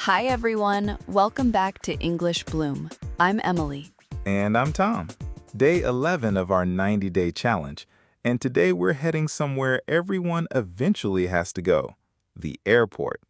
Hi everyone, welcome back to English Bloom. I'm Emily. And I'm Tom. Day 11 of our 90-day challenge. And today we're heading somewhere everyone eventually has to go, the airport.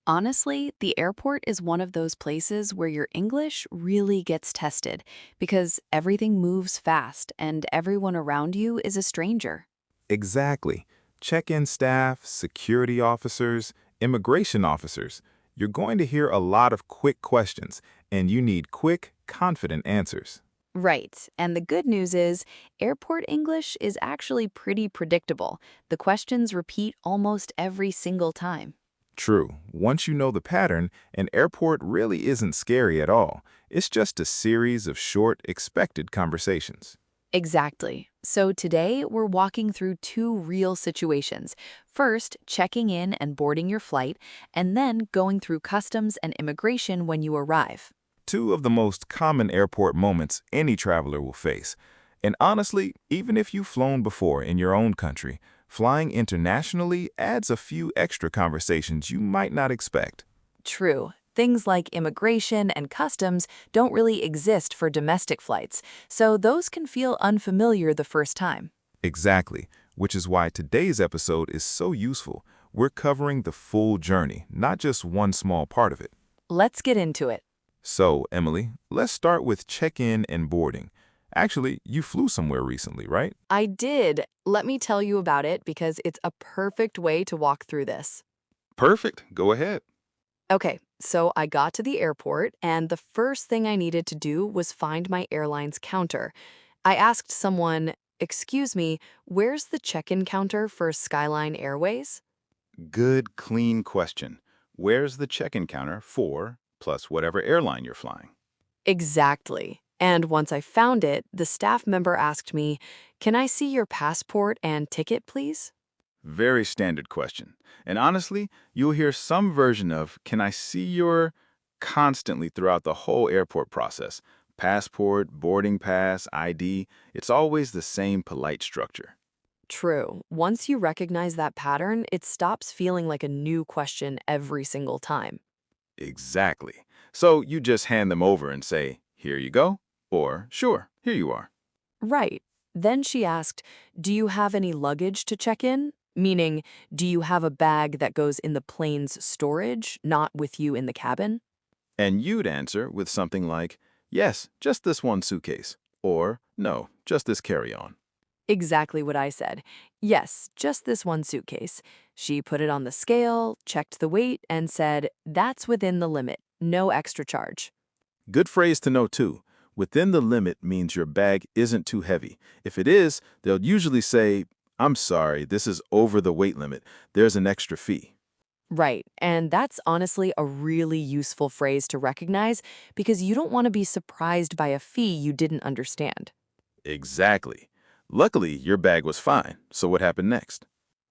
Honestly, the airport is one of those places where your English really gets tested because everything moves fast and everyone around you is a stranger. Exactly. Check-in staff, security officers, immigration officers. You're going to hear a lot of quick questions, and you need quick, confident answers. Right, and the good news is airport English is actually pretty predictable. The questions repeat almost every single time. True. Once you know the pattern, an airport really isn't scary at all. It's just a series of short, expected conversations. Exactly. So today we're walking through two real situations. First, checking in and boarding your flight, and then going through customs and immigration when you arrive. Two of the most common airport moments any traveler will face. And honestly, even if you've flown before in your own country, flying internationally adds a few extra conversations you might not expect. True. Things like immigration and customs don't really exist for domestic flights, so those can feel unfamiliar the first time. Exactly, which is why today's episode is so useful. We're covering the full journey, not just one small part of it. Let's get into it. So, Emily, let's start with check-in and boarding. Actually, you flew somewhere recently, right? I did. Let me tell you about it because it's a perfect way to walk through this. Perfect. Go ahead. Okay, so I got to the airport, and the first thing I needed to do was find my airline's counter. I asked someone, "Excuse me, where's the check-in counter for Skyline Airways?" Good, clean question. Where's the check-in counter for, plus whatever airline you're flying? Exactly. And once I found it, the staff member asked me, "Can I see your passport and ticket, please?" Very standard question. And honestly, you'll hear some version of, "Can I see your," constantly throughout the whole airport process. Passport, boarding pass, ID, it's always the same polite structure. True. Once you recognize that pattern, it stops feeling like a new question every single time. Exactly. So you just hand them over and say, "Here you go," or "Sure, here you are." Right. Then she asked, "Do you have any luggage to check in?" Meaning, do you have a bag that goes in the plane's storage, not with you in the cabin? And you'd answer with something like, "Yes, just this one suitcase," or "No, just this carry-on." Exactly what I said. Yes, just this one suitcase. She put it on the scale, checked the weight, and said, "That's within the limit. No extra charge." Good phrase to know too. Within the limit means your bag isn't too heavy. If it is, they'll usually say, "I'm sorry, this is over the weight limit. There's an extra fee." Right. And that's honestly a really useful phrase to recognize because you don't want to be surprised by a fee you didn't understand. Exactly. Luckily, your bag was fine. So what happened next?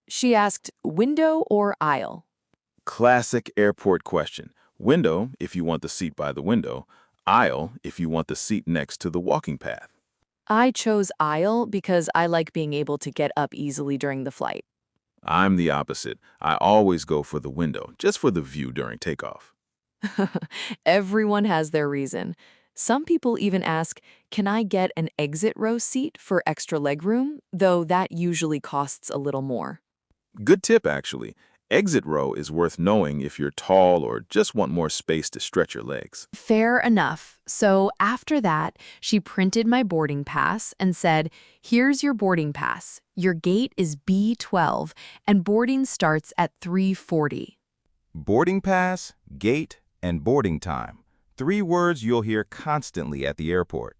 She asked, "Window or aisle?" Classic airport question. Window, if you want the seat by the window. Aisle, if you want the seat next to the walking path. I chose aisle because I like being able to get up easily during the flight. I'm the opposite. I always go for the window, just for the view during takeoff. Everyone has their reason. Some people even ask, "Can I get an exit row seat for extra legroom?" Though that usually costs a little more. Good tip, actually. Exit row is worth knowing if you're tall or just want more space to stretch your legs. Fair enough. So after that, she printed my boarding pass and said, "Here's your boarding pass. Your gate is B12 and boarding starts at 3:40. Boarding pass, gate, and boarding time. Three words you'll hear constantly at the airport.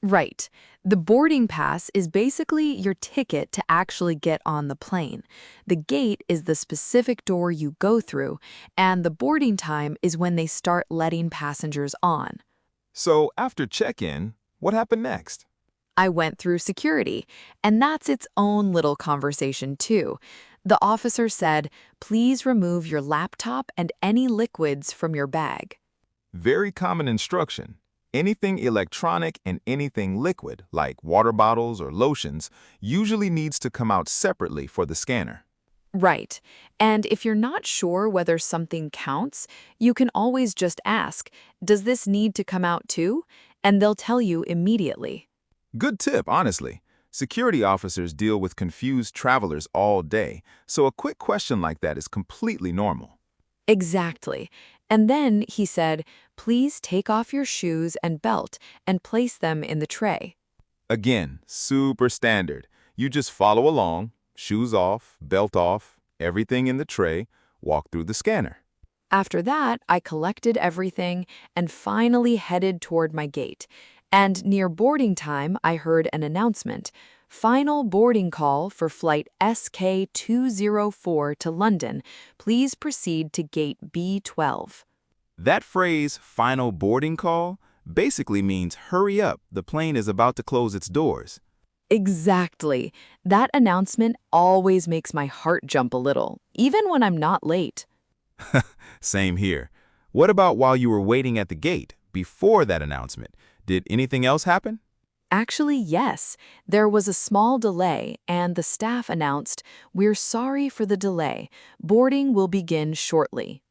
Right. The boarding pass is basically your ticket to actually get on the plane. The gate is the specific door you go through, and the boarding time is when they start letting passengers on. So after check-in, what happened next? I went through security, and that's its own little conversation too. The officer said, "Please remove your laptop and any liquids from your bag." Very common instruction. Anything electronic and anything liquid, like water bottles or lotions, usually needs to come out separately for the scanner. Right. And if you're not sure whether something counts, you can always just ask, does this need to come out too? And they'll tell you immediately. Good tip, honestly. Security officers deal with confused travelers all day, so a quick question like that is completely normal. Exactly. And then he said, please take off your shoes and belt and place them in the tray. Again, super standard. You just follow along, shoes off, belt off, everything in the tray, walk through the scanner. After that, I collected everything and finally headed toward my gate. And near boarding time, I heard an announcement. Final boarding call for flight SK204 to London. Please proceed to gate B12. That phrase, final boarding call, basically means hurry up, the plane is about to close its doors. Exactly. That announcement always makes my heart jump a little, even when I'm not late. Same here. What about while you were waiting at the gate, before that announcement? Did anything else happen? Actually, yes. There was a small delay, and the staff announced, we're sorry for the delay. Boarding will begin shortly.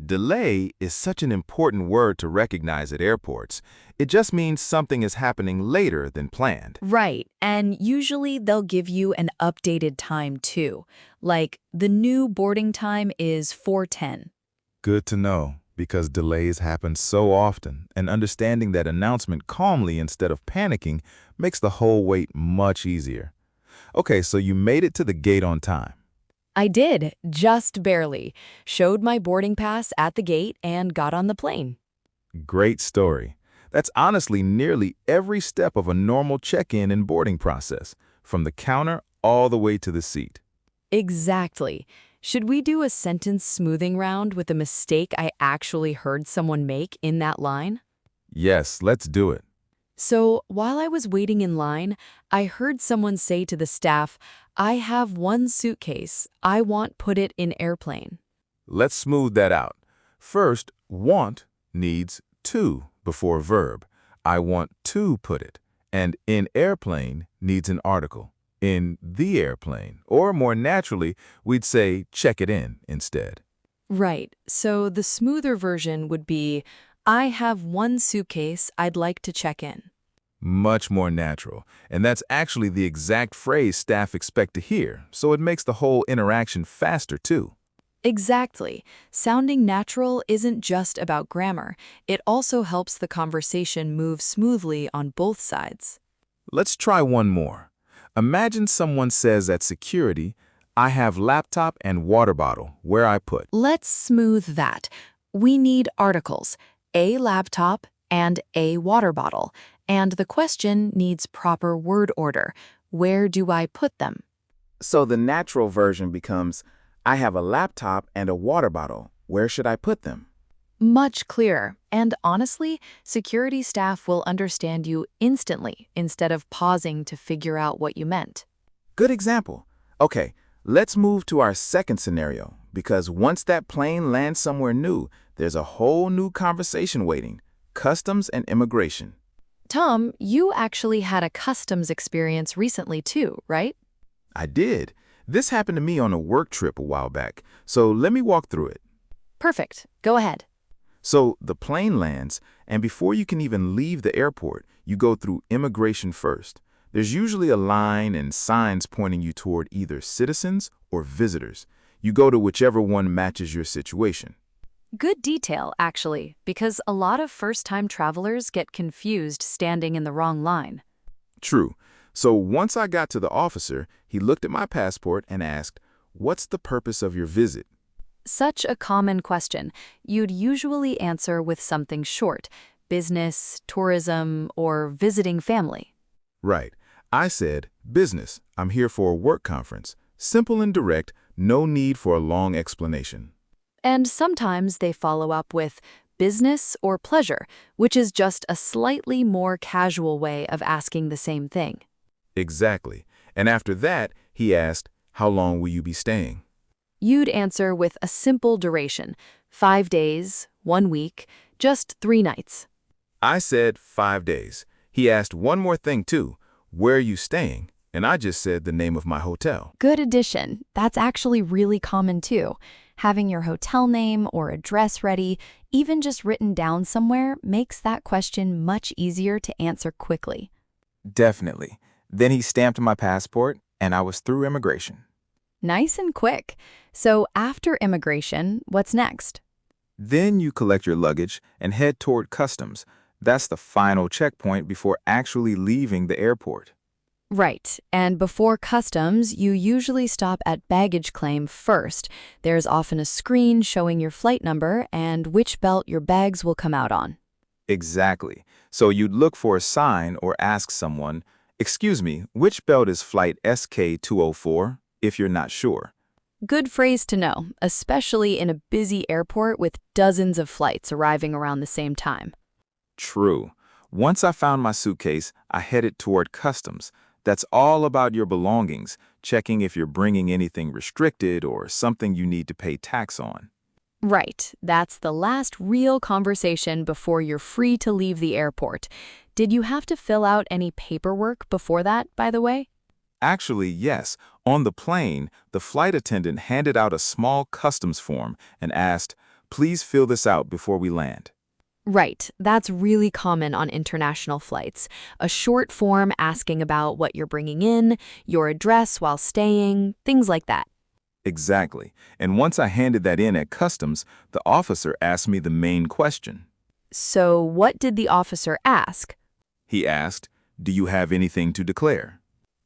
Delay is such an important word to recognize at airports. It just means something is happening later than planned. Right, and usually they'll give you an updated time too. Like, the new boarding time is 4:10. Good to know, because delays happen so often, and understanding that announcement calmly instead of panicking makes the whole wait much easier. Okay, so you made it to the gate on time. I did, just barely. Showed my boarding pass at the gate and got on the plane. Great story. That's honestly nearly every step of a normal check-in and boarding process, from the counter all the way to the seat. Exactly. Should we do a sentence smoothing round with a mistake I actually heard someone make in that line? Yes, let's do it. So, while I was waiting in line, I heard someone say to the staff, I have one suitcase. I want put it in airplane. Let's smooth that out. First, want needs to before verb. I want to put it. And in airplane needs an article. In the airplane. Or more naturally, we'd say check it in instead. Right. So the smoother version would be, I have one suitcase. I'd like to check in. Much more natural. And that's actually the exact phrase staff expect to hear, so it makes the whole interaction faster too. Exactly. Sounding natural isn't just about grammar. It also helps the conversation move smoothly on both sides. Let's try one more. Imagine someone says at security, I have laptop and water bottle, where I put. Let's smooth that. We need articles, a laptop and a water bottle, and the question needs proper word order. Where do I put them? So the natural version becomes, I have a laptop and a water bottle. Where should I put them? Much clearer, and honestly, security staff will understand you instantly instead of pausing to figure out what you meant. Good example. Okay, let's move to our second scenario, because once that plane lands somewhere new, there's a whole new conversation waiting, customs and immigration. Tom, you actually had a customs experience recently too, right? I did. This happened to me on a work trip a while back, so let me walk through it. Perfect. Go ahead. So the plane lands, and before you can even leave the airport, you go through immigration first. There's usually a line and signs pointing you toward either citizens or visitors. You go to whichever one matches your situation. Good detail, actually, because a lot of first-time travelers get confused standing in the wrong line. True. So once I got to the officer, he looked at my passport and asked, "What's the purpose of your visit?" Such a common question. You'd usually answer with something short, business, tourism, or visiting family. Right. I said, "Business. I'm here for a work conference." Simple and direct, no need for a long explanation. And sometimes they follow up with business or pleasure, which is just a slightly more casual way of asking the same thing. Exactly. And after that, he asked, "How long will you be staying?" You'd answer with a simple duration, 5 days, 1 week, just 3 nights. I said 5 days. He asked one more thing too. "Where are you staying?" And I just said the name of my hotel. Good addition. That's actually really common too. Having your hotel name or address ready, even just written down somewhere, makes that question much easier to answer quickly. Definitely. Then he stamped my passport, and I was through immigration. Nice and quick. So after immigration, what's next? Then you collect your luggage and head toward customs. That's the final checkpoint before actually leaving the airport. Right, and before customs, you usually stop at baggage claim first. There's often a screen showing your flight number and which belt your bags will come out on. Exactly. So you'd look for a sign or ask someone, "Excuse me, which belt is flight SK204?" if you're not sure. Good phrase to know, especially in a busy airport with dozens of flights arriving around the same time. True. Once I found my suitcase, I headed toward customs. That's all about your belongings, checking if you're bringing anything restricted or something you need to pay tax on. Right, that's the last real conversation before you're free to leave the airport. Did you have to fill out any paperwork before that, by the way? Actually, yes. On the plane, the flight attendant handed out a small customs form and asked, "Please fill this out before we land." Right, that's really common on international flights. A short form asking about what you're bringing in, your address while staying, things like that. Exactly. And once I handed that in at customs, the officer asked me the main question. So what did the officer ask? He asked, "Do you have anything to declare?"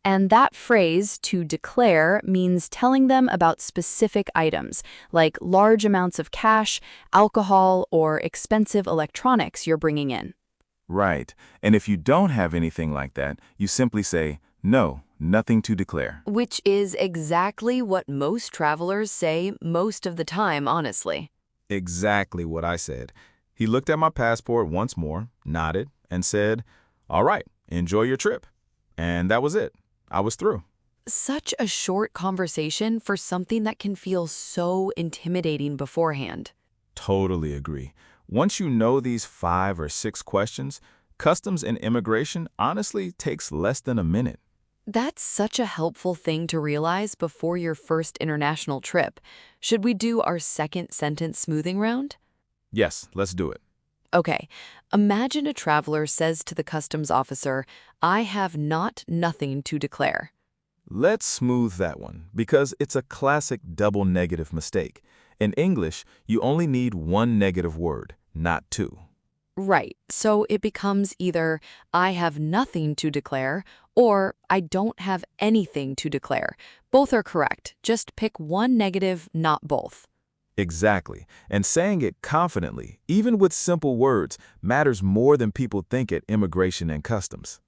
And that phrase, to declare, means telling them about specific items, like large amounts of cash, alcohol, or expensive electronics you're bringing in. Right. And if you don't have anything like that, you simply say, "No, nothing to declare." Which is exactly what most travelers say most of the time, honestly. Exactly what I said. He looked at my passport once more, nodded, and said, "All right, enjoy your trip." And that was it. I was through. Such a short conversation for something that can feel so intimidating beforehand. Totally agree. Once you know these 5 or 6 questions, customs and immigration honestly takes less than a minute. That's such a helpful thing to realize before your first international trip. Should we do our second sentence smoothing round? Yes, let's do it. Okay, imagine a traveler says to the customs officer, "I have nothing to declare." Let's smooth that one because it's a classic double negative mistake. In English, you only need one negative word, not two. Right, so it becomes either "I have nothing to declare" or "I don't have anything to declare." Both are correct, just pick one negative, not both. Exactly. And saying it confidently, even with simple words, matters more than people think at immigration and customs.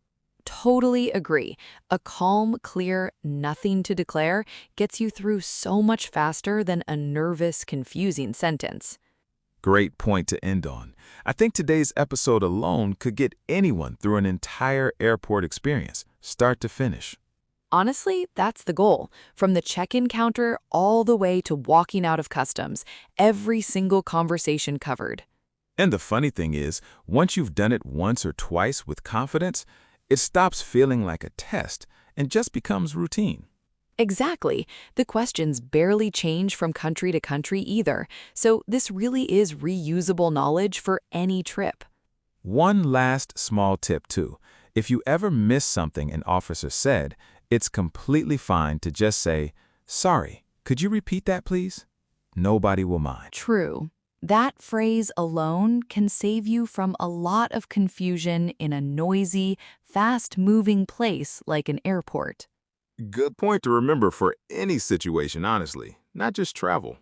Totally agree. A calm, clear, nothing to declare gets you through so much faster than a nervous, confusing sentence. Great point to end on. I think today's episode alone could get anyone through an entire airport experience, start to finish. Honestly, that's the goal. From the check-in counter all the way to walking out of customs, every single conversation covered. And the funny thing is, once you've done it once or twice with confidence, it stops feeling like a test and just becomes routine. Exactly. The questions barely change from country to country either, so this really is reusable knowledge for any trip. One last small tip too. If you ever miss something an officer said, it's completely fine to just say, "Sorry, could you repeat that please?" Nobody will mind. True. That phrase alone can save you from a lot of confusion in a noisy, fast-moving place like an airport. Good point to remember for any situation, honestly, not just travel.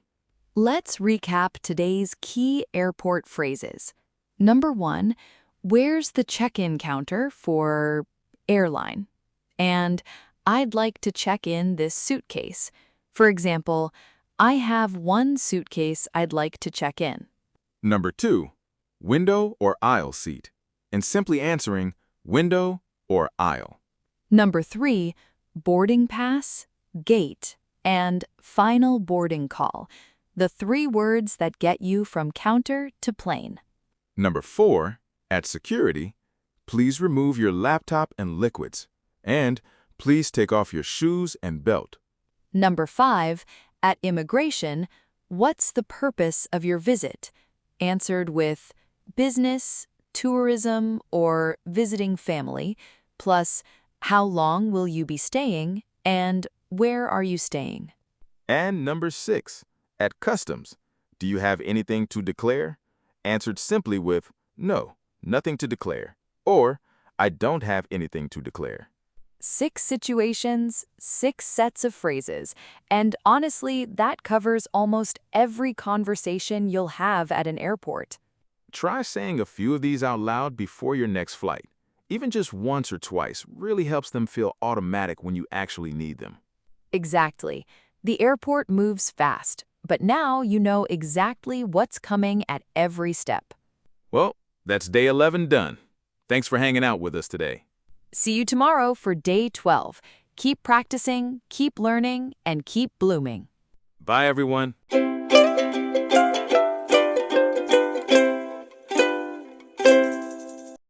Let's recap today's key airport phrases. Number 1, where's the check-in counter for airline? And I'd like to check in this suitcase. For example, I have one suitcase I'd like to check in. Number 2, window or aisle seat, and simply answering window or aisle. Number 3, boarding pass, gate, and final boarding call, the 3 words that get you from counter to plane. Number 4, at security, please remove your laptop and liquids. And Please take off your shoes and belt. Number 5, at immigration, what's the purpose of your visit? Answered with business, tourism, or visiting family, plus how long will you be staying, and where are you staying? And number 6, at customs, do you have anything to declare? Answered simply with, no, nothing to declare, or I don't have anything to declare. 6 situations, 6 sets of phrases, and honestly, that covers almost every conversation you'll have at an airport. Try saying a few of these out loud before your next flight. Even just once or twice really helps them feel automatic when you actually need them. Exactly. The airport moves fast, but now you know exactly what's coming at every step. Well, that's day 11 done. Thanks for hanging out with us today. See you tomorrow for day 12. Keep practicing, keep learning, and keep blooming. Bye, everyone.